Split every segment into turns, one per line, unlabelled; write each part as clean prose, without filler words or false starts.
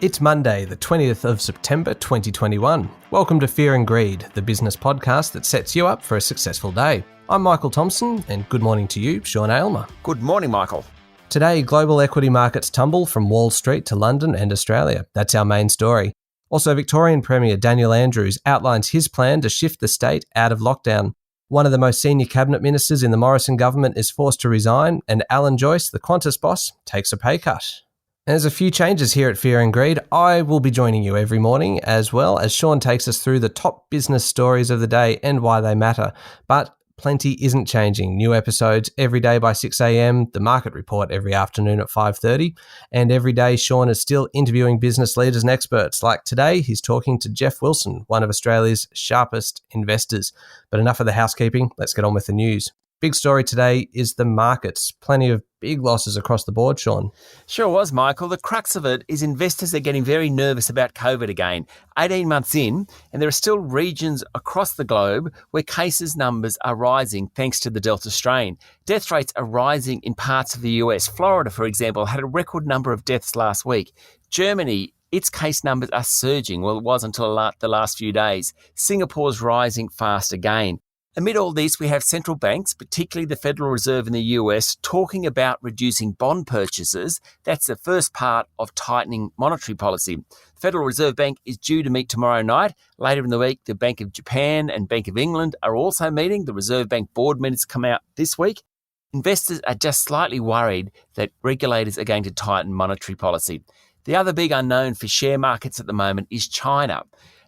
It's Monday, the 20th of September 2021. Welcome to Fear and Greed, the business podcast that sets you up for a successful day. I'm Michael Thompson, and good morning to you, Sean Aylmer.
Good morning, Michael.
Today, global equity markets tumble from Wall Street to London and Australia. That's our main story. Also, Victorian Premier Daniel Andrews outlines his plan to shift the state out of lockdown. One of the most senior cabinet ministers in the Morrison Government is forced to resign, and Alan Joyce, the Qantas boss, takes a pay cut. There's a few changes here at Fear and Greed. I will be joining you every morning as well as Sean takes us through the top business stories of the day and why they matter. But plenty isn't changing. New episodes every day by 6 a.m, the market report every afternoon at 5:30, and every day Sean is still interviewing business leaders and experts. Like today, he's talking to Jeff Wilson, one of Australia's sharpest investors. But enough of the housekeeping, let's get on with the news. Big story today is the markets. Plenty of big losses across the board, Sean.
Sure was, Michael. The crux of it is investors are getting very nervous about COVID again. 18 months in, and there are still regions across the globe where cases numbers are rising thanks to the Delta strain. Death rates are rising in parts of the US. Florida, for example, had a record number of deaths last week. Germany, its case numbers are surging. Well, it was until the last few days. Singapore's rising fast again. Amid all this, we have central banks, particularly the Federal Reserve in the US, talking about reducing bond purchases. That's the first part of tightening monetary policy. The Federal Reserve Bank is due to meet tomorrow night. Later in the week, the Bank of Japan and Bank of England are also meeting. The Reserve Bank board minutes come out this week. Investors are just slightly worried that regulators are going to tighten monetary policy. The other big unknown for share markets at the moment is China.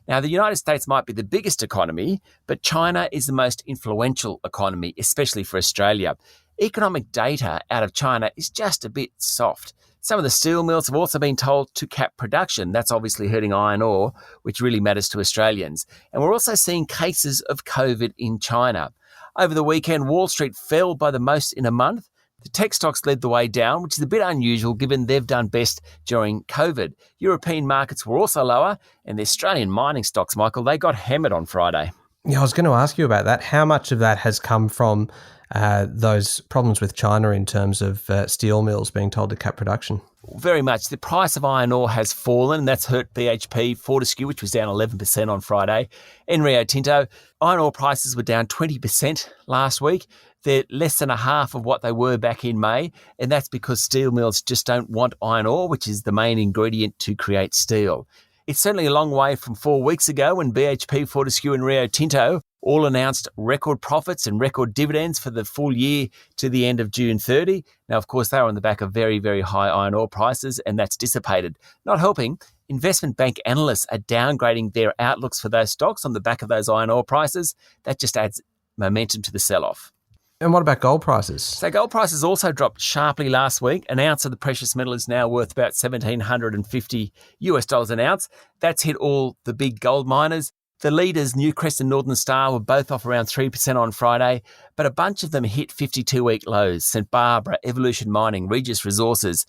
Now, the United States might be the biggest economy, but China is the most influential economy, especially for Australia. Economic data out of China is just a bit soft. Some of the steel mills have also been told to cap production. That's obviously hurting iron ore, which really matters to Australians. And we're also seeing cases of COVID in China. Over the weekend, Wall Street fell by the most in a month. The tech stocks led the way down, which is a bit unusual given they've done best during COVID. European markets were also lower, and the Australian mining stocks, Michael, they got hammered on Friday.
Yeah, I was going to ask you about that. How much of that has come from those problems with China in terms of steel mills being told to cut production?
Very much. The price of iron ore has fallen, and that's hurt BHP, Fortescue, which was down 11% on Friday, and Rio Tinto. Iron ore prices were down 20% last week. They're less than a half of what they were back in May, and that's because steel mills just don't want iron ore, which is the main ingredient to create steel. It's certainly a long way from 4 weeks ago when BHP, Fortescue and Rio Tinto all announced record profits and record dividends for the full year to the end of June 30. Now, of course, they were on the back of very, very high iron ore prices, and that's dissipated. Not helping, investment bank analysts are downgrading their outlooks for those stocks on the back of those iron ore prices. That just adds momentum to the sell-off.
And what about gold prices?
So gold prices also dropped sharply last week. An ounce of the precious metal is now worth about $1,750 an ounce. That's hit all the big gold miners. The leaders, Newcrest and Northern Star, were both off around 3% on Friday, but a bunch of them hit 52-week lows. St Barbara, Evolution Mining, Regis Resources,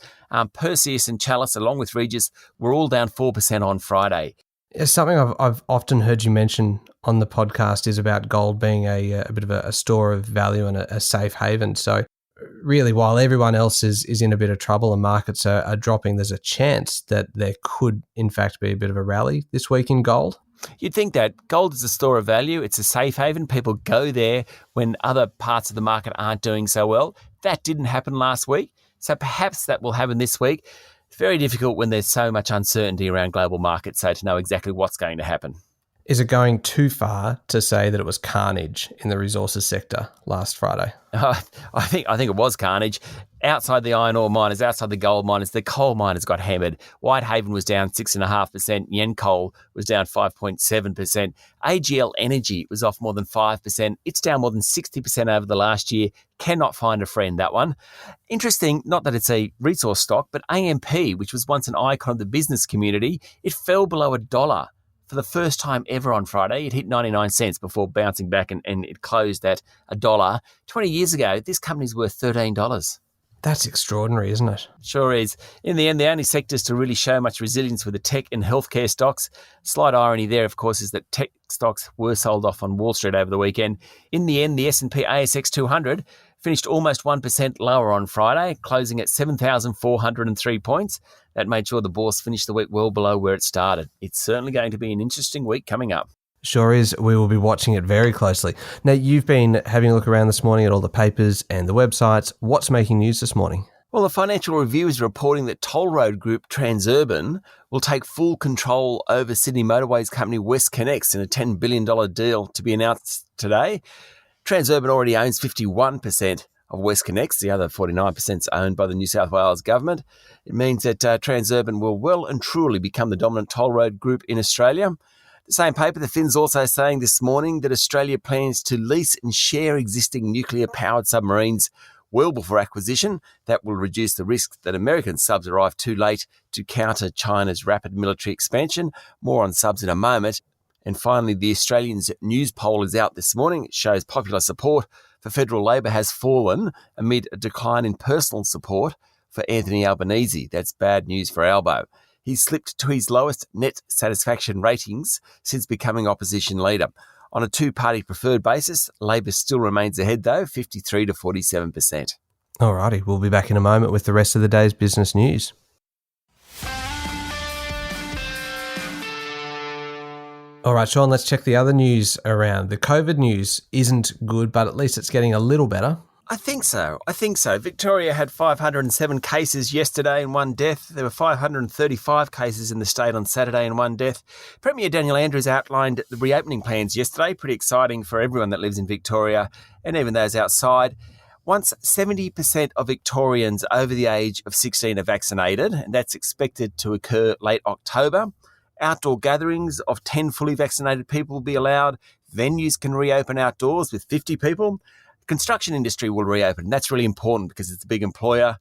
Perseus and Chalice, along with Regis, were all down 4% on Friday.
Something I've often heard you mention on the podcast is about gold being a bit of a store of value and a safe haven. So really, while everyone else is in a bit of trouble and markets are dropping, there's a chance that there could, in fact, be a bit of a rally this week in gold.
You'd think that gold is a store of value. It's a safe haven. People go there when other parts of the market aren't doing so well. That didn't happen last week, so perhaps that will happen this week. It's very difficult when there's so much uncertainty around global markets, so to know exactly what's going to happen.
Is it going too far to say that it was carnage in the resources sector last Friday?
I think it was carnage. Outside the iron ore miners, outside the gold miners, the coal miners got hammered. Whitehaven was down 6.5%. Yancoal was down 5.7%. AGL Energy was off more than 5%. It's down more than 60% over the last year. Cannot find a friend, that one. Interesting, not that it's a resource stock, but AMP, which was once an icon of the business community, it fell below $1. For the first time ever on Friday, it hit 99 cents before bouncing back and it closed at $1. 20 years ago, this company's worth $13.
That's extraordinary, isn't it?
Sure is. In the end, the only sectors to really show much resilience were the tech and healthcare stocks. Slight irony there, of course, is that tech stocks were sold off on Wall Street over the weekend. In the end, the S&P ASX 200 finished almost 1% lower on Friday, closing at 7,403 points. That made sure the bourse finished the week well below where it started. It's certainly going to be an interesting week coming up.
Sure is. We will be watching it very closely. Now, you've been having a look around this morning at all the papers and the websites. What's making news this morning?
Well, the Financial Review is reporting that toll road group Transurban will take full control over Sydney Motorways company WestConnex in a $10 billion deal to be announced today. Transurban already owns 51% of WestConnex. The other 49% is owned by the New South Wales Government. It means that Transurban will well and truly become the dominant toll road group in Australia. The same paper, the Fin's also saying this morning that Australia plans to lease and share existing nuclear-powered submarines well before acquisition. That will reduce the risk that American subs arrive too late to counter China's rapid military expansion. More on subs in a moment. And finally, the Australians news poll is out this morning. It shows popular support for federal Labor has fallen amid a decline in personal support for Anthony Albanese. That's bad news for Albo. He's slipped to his lowest net satisfaction ratings since becoming opposition leader. On a two-party preferred basis, Labor still remains ahead, though, 53 to 47%.
All righty, we'll be back in a moment with the rest of the day's business news. All right, Sean, let's check the other news around. The COVID news isn't good, but at least it's getting a little better.
I think so. Victoria had 507 cases yesterday and 1 death. There were 535 cases in the state on Saturday and 1 death. Premier Daniel Andrews outlined the reopening plans yesterday. Pretty exciting for everyone that lives in Victoria and even those outside. Once 70% of Victorians over the age of 16 are vaccinated, and that's expected to occur late October, outdoor gatherings of 10 fully vaccinated people will be allowed. Venues can reopen outdoors with 50 people. Construction industry will reopen. That's really important because it's a big employer.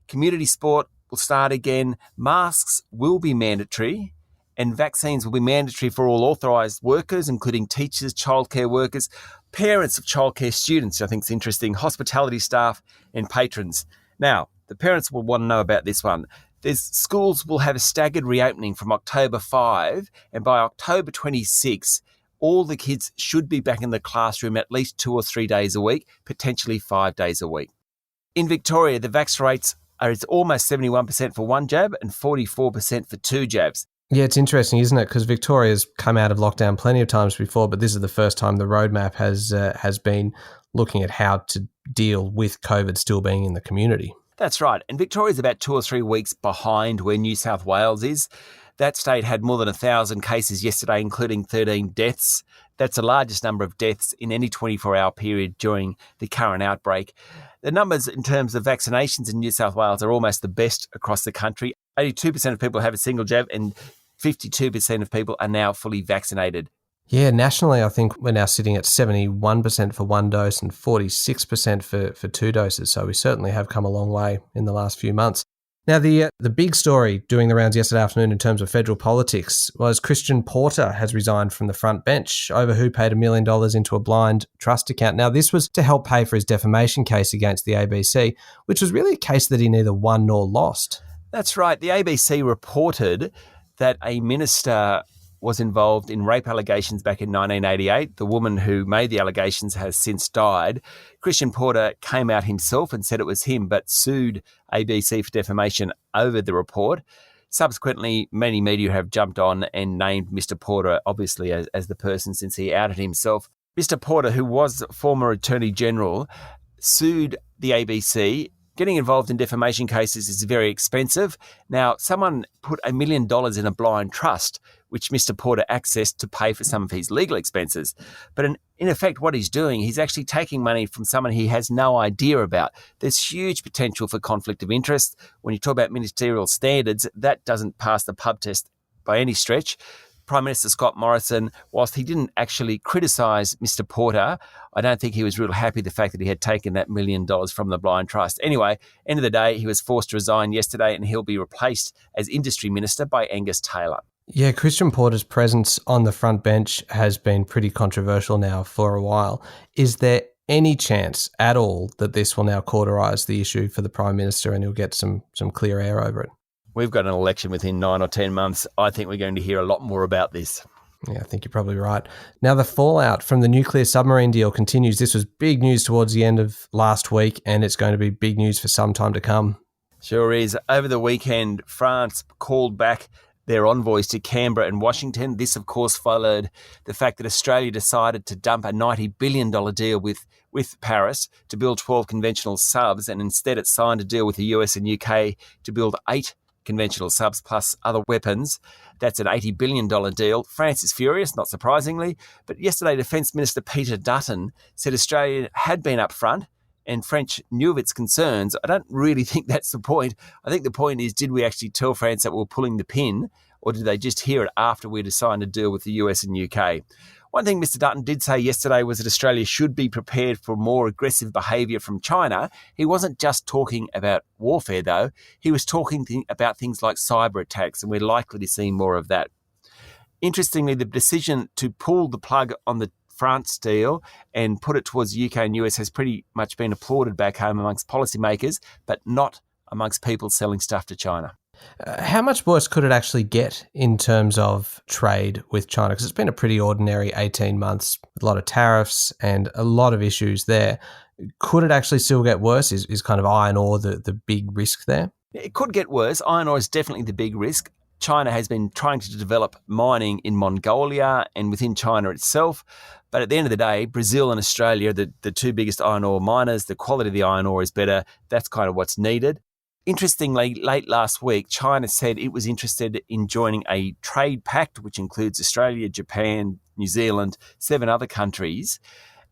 Community sport will start again. Masks will be mandatory and vaccines will be mandatory for all authorised workers, including teachers, childcare workers, parents of childcare students, I think is interesting, hospitality staff and patrons. Now, the parents will want to know about this one. Schools will have a staggered reopening from October 5 and by October 26, all the kids should be back in the classroom at least 2 or 3 days a week, potentially 5 days a week. In Victoria, the vax rates are almost 71% for 1 jab and 44% for 2 jabs.
Yeah, it's interesting, isn't it? Because Victoria's come out of lockdown plenty of times before, but this is the first time the roadmap has been looking at how to deal with COVID still being in the community.
That's right. And Victoria's about 2 or 3 weeks behind where New South Wales is. That state had more than 1,000 cases yesterday, including 13 deaths. That's the largest number of deaths in any 24-hour period during the current outbreak. The numbers in terms of vaccinations in New South Wales are almost the best across the country. 82% of people have a single jab and 52% of people are now fully vaccinated.
Yeah, nationally, I think we're now sitting at 71% for 1 dose and 46% for 2 doses. So we certainly have come a long way in the last few months. Now, the big story doing the rounds yesterday afternoon in terms of federal politics was Christian Porter has resigned from the front bench over who paid $1 million into a blind trust account. Now, this was to help pay for his defamation case against the ABC, which was really a case that he neither won nor lost.
That's right. The ABC reported that a minister was involved in rape allegations back in 1988. The woman who made the allegations has since died. Christian Porter came out himself and said it was him, but sued ABC for defamation over the report. Subsequently, many media have jumped on and named Mr. Porter, obviously, as the person since he outed himself. Mr. Porter, who was former Attorney General, sued the ABC. Getting involved in defamation cases is very expensive. Now, someone put $1 million in a blind trust, which Mr. Porter accessed to pay for some of his legal expenses. But in effect, what he's doing, he's actually taking money from someone he has no idea about. There's huge potential for conflict of interest. When you talk about ministerial standards, that doesn't pass the pub test by any stretch. Prime Minister Scott Morrison, whilst he didn't actually criticise Mr. Porter, I don't think he was real happy the fact that he had taken that $1 million from the blind trust. Anyway, end of the day, he was forced to resign yesterday and he'll be replaced as Industry Minister by Angus Taylor.
Yeah, Christian Porter's presence on the front bench has been pretty controversial now for a while. Is there any chance at all that this will now cauterise the issue for the Prime Minister and he'll get some clear air over it?
We've got an election within 9 or 10 months. I think we're going to hear a lot more about this.
Yeah, I think you're probably right. Now, the fallout from the nuclear submarine deal continues. This was big news towards the end of last week, and it's going to be big news for some time to come.
Sure is. Over the weekend, France called back their envoys to Canberra and Washington. This, of course, followed the fact that Australia decided to dump a $90 billion deal with Paris to build 12 conventional subs, and instead it signed a deal with the US and UK to build 8 conventional subs plus other weapons. That's an $80 billion deal. France is furious, not surprisingly. But yesterday, Defence Minister Peter Dutton said Australia had been upfront and French knew of its concerns. I don't really think that's the point. I think the point is, did we actually tell France that we were pulling the pin, or did they just hear it after we'd signed a deal with the US and UK? One thing Mr. Dutton did say yesterday was that Australia should be prepared for more aggressive behaviour from China. He wasn't just talking about warfare, though. He was talking about things like cyber attacks, and we're likely to see more of that. Interestingly, the decision to pull the plug on the France deal and put it towards the UK and US has pretty much been applauded back home amongst policymakers, but not amongst people selling stuff to China.
How much worse could it actually get in terms of trade with China? Because it's been a pretty ordinary 18 months, a lot of tariffs and a lot of issues there. Could it actually still get worse? Is kind of iron ore the big risk there?
It could get worse. Iron ore is definitely the big risk. China has been trying to develop mining in Mongolia and within China itself. But at the end of the day, Brazil and Australia, the two biggest iron ore miners, the quality of the iron ore is better. That's kind of what's needed. Interestingly, late last week, China said it was interested in joining a trade pact, which includes Australia, Japan, New Zealand, 7 other countries,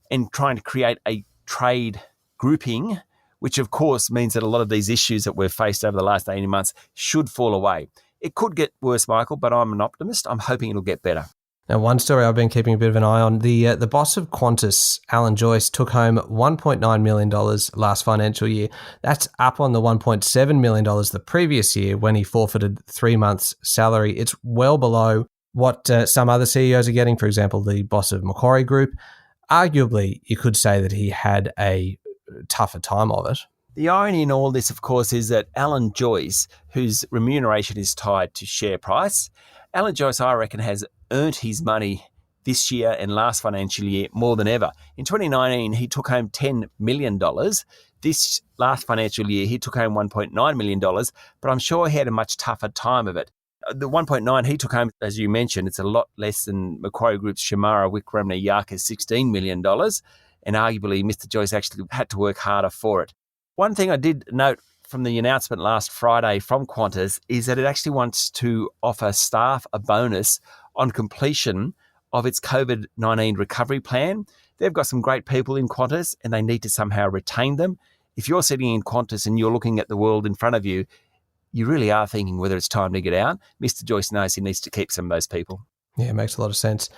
and trying to create a trade grouping, which of course means that a lot of these issues that we've faced over the last 18 months should fall away. It could get worse, Michael, but I'm an optimist. I'm hoping it'll get better.
Now, one story I've been keeping a bit of an eye on, the boss of Qantas, Alan Joyce, took home $1.9 million last financial year. That's up on the $1.7 million the previous year when he forfeited 3 months' salary. It's well below what some other CEOs are getting, for example, the boss of Macquarie Group. Arguably, you could say that he had a tougher time of it.
The irony in all this, of course, is that Alan Joyce, whose remuneration is tied to share price, Alan Joyce, I reckon, has earned his money this year and last financial year more than ever. In 2019, he took home $10 million. This last financial year, he took home $1.9 million, but I'm sure he had a much tougher time of it. The 1.9 he took home, as you mentioned, it's a lot less than Macquarie Group's Shemara Wickramanayaka's $16 million, and arguably Mr. Joyce actually had to work harder for it. One thing I did note from the announcement last Friday from Qantas is that it actually wants to offer staff a bonus on completion of its COVID-19 recovery plan. They've got some great people in Qantas and they need to somehow retain them. If you're sitting in Qantas and you're looking at the world in front of you, you really are thinking whether it's time to get out. Mr. Joyce knows he needs to keep some of those people.
Yeah, it makes a lot of sense.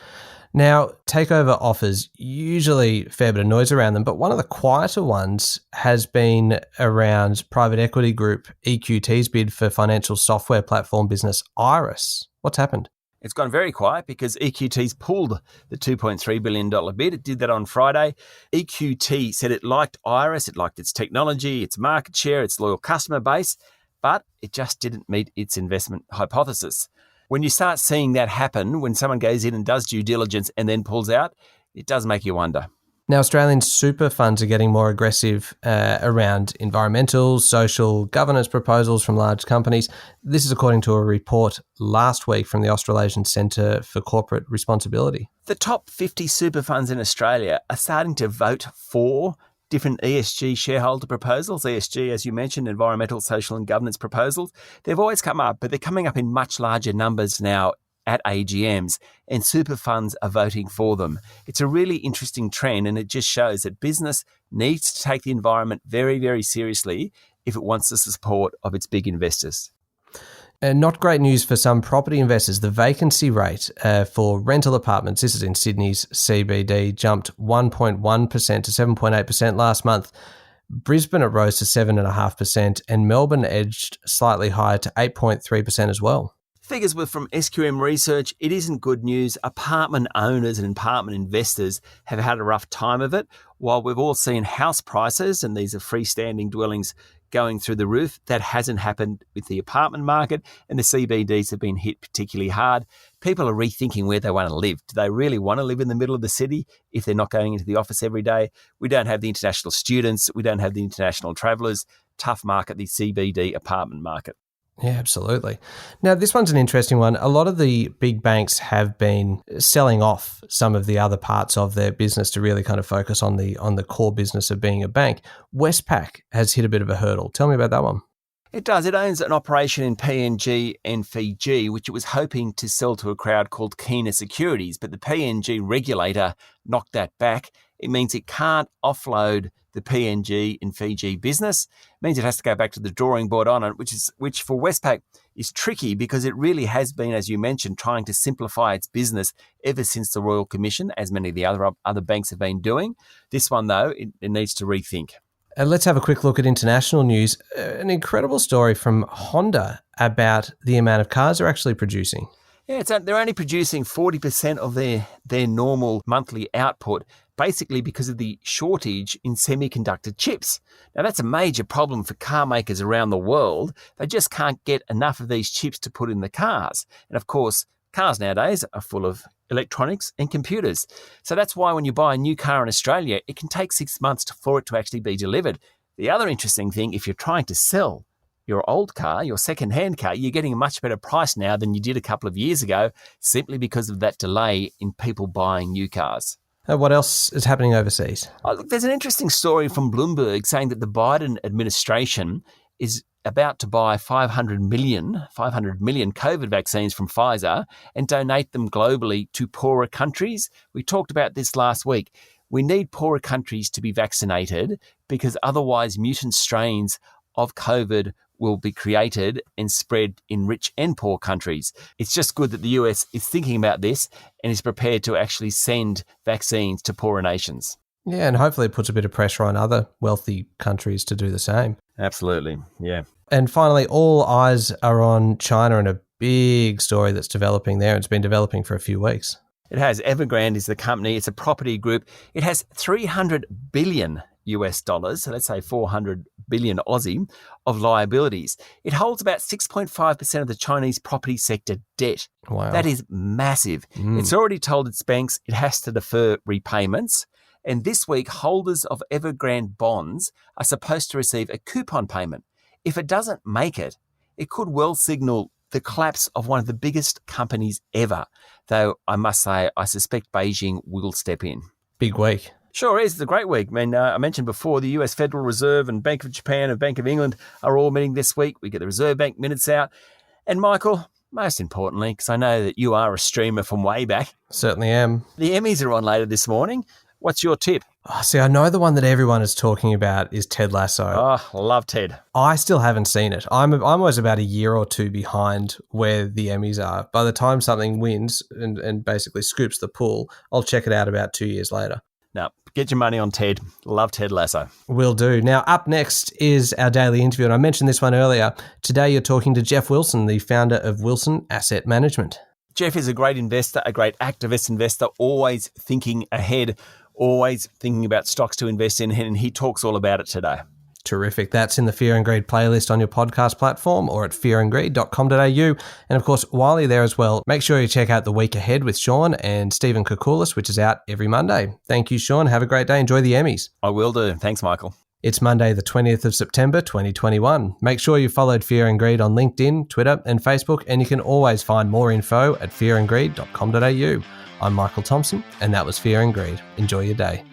Now, takeover offers, usually a fair bit of noise around them, but one of the quieter ones has been around private equity group EQT's bid for financial software platform business Iris. What's happened?
It's gone very quiet because EQT's pulled the $2.3 billion bid. It did that on Friday. EQT said it liked Iris, it liked its technology, its market share, its loyal customer base, but it just didn't meet its investment hypothesis. When you start seeing that happen, when someone goes in and does due diligence and then pulls out, it does make you wonder.
Now, Australian super funds are getting more aggressive around environmental, social governance proposals from large companies. This is according to a report last week from the Australasian Centre for Corporate Responsibility.
The top 50 super funds in Australia are starting to vote for different ESG shareholder proposals. ESG, as you mentioned, environmental, social and governance proposals. They've always come up, but they're coming up in much larger numbers now at AGMs, and super funds are voting for them. It's a really interesting trend, and it just shows that business needs to take the environment very, very seriously if it wants the support of its big investors.
And not great news for some property investors. The vacancy rate for rental apartments, this is in Sydney's CBD, jumped 1.1% to 7.8% last month. Brisbane, it rose to 7.5%, and Melbourne edged slightly higher to 8.3% as well.
Figures were from SQM Research. It isn't good news. Apartment owners and apartment investors have had a rough time of it. While we've all seen house prices, and these are freestanding dwellings, going through the roof. That hasn't happened with the apartment market, and the CBDs have been hit particularly hard. People are rethinking where they want to live. Do they really want to live in the middle of the city if they're not going into the office every day? We don't have the international students. We don't have the international travellers. Tough market, the CBD apartment market.
Yeah, absolutely. Now, this one's an interesting one. A lot of the big banks have been selling off some of the other parts of their business to really kind of focus on the core business of being a bank. Westpac has hit a bit of a hurdle. Tell me about that one.
It does. It owns an operation in PNG and Fiji, which it was hoping to sell to a crowd called Kina Securities, but the PNG regulator knocked that back. It means it can't offload the PNG and Fiji business. It means it has to go back to the drawing board on it, which for Westpac is tricky because it really has been, as you mentioned, trying to simplify its business ever since the Royal Commission, as many of the other banks have been doing. This one, though, it needs to rethink.
Let's have a quick look at international news. An incredible story from Honda about the amount of cars they're actually producing.
Yeah, they're only producing 40% of their normal monthly output, basically because of the shortage in semiconductor chips. Now, that's a major problem for car makers around the world. They just can't get enough of these chips to put in the cars. And of course, cars nowadays are full of electronics and computers. So that's why when you buy a new car in Australia, it can take 6 months for it to actually be delivered. The other interesting thing, if you're trying to sell your old car, your second-hand car, you're getting a much better price now than you did a couple of years ago, simply because of that delay in people buying new cars.
What else is happening overseas?
Look, there's an interesting story from Bloomberg saying that the Biden administration is about to buy 500 million COVID vaccines from Pfizer and donate them globally to poorer countries. We talked about this last week. We need poorer countries to be vaccinated because otherwise mutant strains of COVID will be created and spread in rich and poor countries. It's just good that the US is thinking about this and is prepared to actually send vaccines to poorer nations.
Yeah, and hopefully it puts a bit of pressure on other wealthy countries to do the same.
Absolutely, yeah.
And finally, all eyes are on China and a big story that's developing there. It's been developing for a few weeks.
It has. Evergrande is the company. It's a property group. It has 300 billion US dollars, so let's say 400 billion Aussie, of liabilities. It holds about 6.5% of the Chinese property sector debt.
Wow.
That is massive. It's already told its banks it has to defer repayments. And this week, holders of Evergrande bonds are supposed to receive a coupon payment. If it doesn't make it, it could well signal the collapse of one of the biggest companies ever. Though I must say, I suspect Beijing will step in.
Big week.
Sure is. It's a great week. I mean, I mentioned before the US Federal Reserve and Bank of Japan and Bank of England are all meeting this week. We get the Reserve Bank minutes out. And Michael, most importantly, because I know that you are a streamer from way back.
Certainly am.
The Emmys are on later this morning. What's your tip?
Oh, see, I know the one that everyone is talking about is Ted Lasso.
Oh, love Ted.
I still haven't seen it. I'm always about a year or two behind where the Emmys are. By the time something wins and basically scoops the pool, I'll check it out about 2 years later.
No, get your money on Ted. Love Ted Lasso.
Will do. Now, up next is our daily interview, and I mentioned this one earlier. Today, you're talking to Jeff Wilson, the founder of Wilson Asset Management.
Jeff is a great investor, a great activist investor, always thinking ahead, always thinking about stocks to invest in, and he talks all about it today.
Terrific. That's in the Fear and Greed playlist on your podcast platform or at fearandgreed.com.au. And of course, while you're there as well, make sure you check out The Week Ahead with Sean and Stephen Koukoulis, which is out every Monday. Thank you, Sean. Have a great day. Enjoy the Emmys.
I will do. Thanks, Michael.
It's Monday, the 20th of September, 2021. Make sure you followed Fear and Greed on LinkedIn, Twitter, and Facebook, and you can always find more info at fearandgreed.com.au. I'm Michael Thompson, and that was Fear and Greed. Enjoy your day.